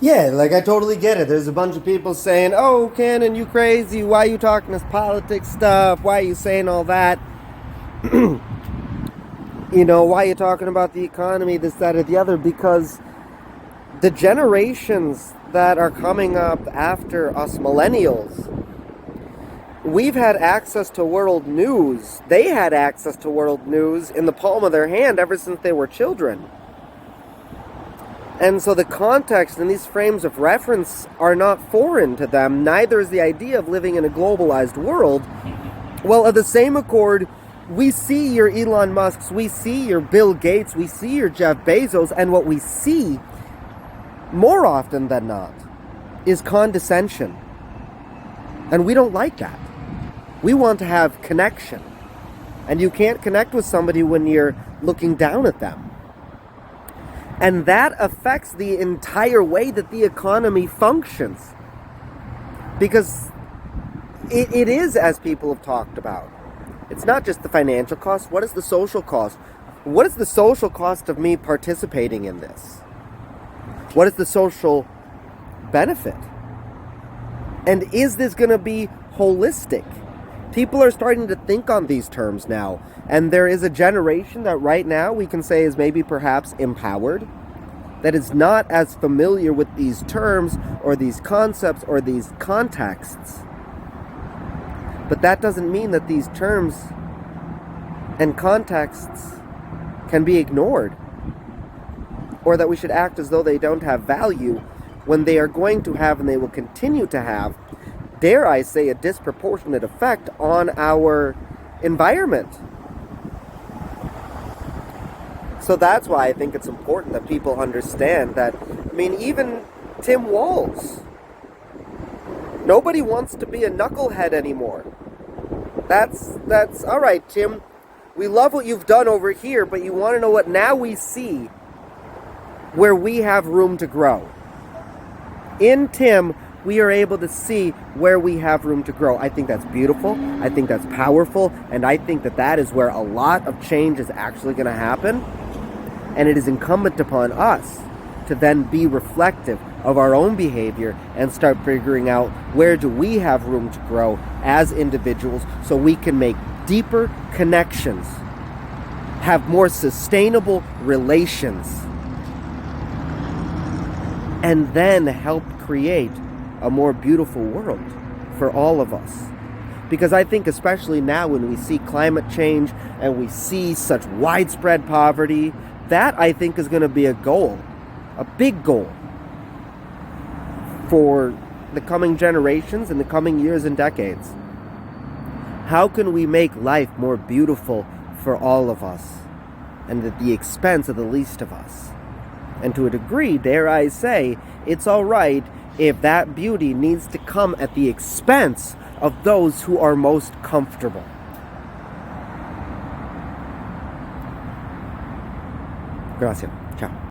Yeah, like I totally get it. There's a bunch of people saying, "Oh, Canin, you crazy? Why are you talking this politics stuff? Why are you saying all that? Why are you talking about the economy, this, that, or the other?" Because the generations that are coming up after us millennials, we've had access to world news. They had access to world news in the palm of their hand ever since they were children. And so the context and these frames of reference are not foreign to them. Neither is the idea of living in a globalized world. Well, of the same accord, we see your Elon Musks, we see your Bill Gates, we see your Jeff Bezos, and what we see more often than not is condescension. And we don't like that. We want to have connection. And you can't connect with somebody when you're looking down at them. And that affects the entire way that the economy functions. Because it is, as people have talked about, it's not just the financial cost. What is the social cost? What is the social cost of me participating in this? What is the social benefit? And is this going to be holistic? People are starting to think on these terms now. And there is a generation that right now we can say is maybe perhaps empowered, that is not as familiar with these terms or these concepts or these contexts. But that doesn't mean that these terms and contexts can be ignored, or that we should act as though they don't have value when they are going to have, and they will continue to have, dare I say, a disproportionate effect on our environment. So that's why I think it's important that people understand that, even Tim Walz, nobody wants to be a knucklehead anymore. That's all right, Tim. We love what you've done over here, but you want to know what? Now we see where we have room to grow. In Tim, we are able to see where we have room to grow. I think that's beautiful. I think that's powerful. And I think that that is where a lot of change is actually going to happen. And it is incumbent upon us to then be reflective of our own behavior and start figuring out where do we have room to grow as individuals so we can make deeper connections, have more sustainable relations, and then help create a more beautiful world for all of us. Because I think especially now when we see climate change and we see such widespread poverty, that I think is going to be a goal, a big goal for the coming generations and the coming years and decades. How can we make life more beautiful for all of us and at the expense of the least of us? And to a degree, dare I say, it's all right if that beauty needs to come at the expense of those who are most comfortable. Gracias. Ciao.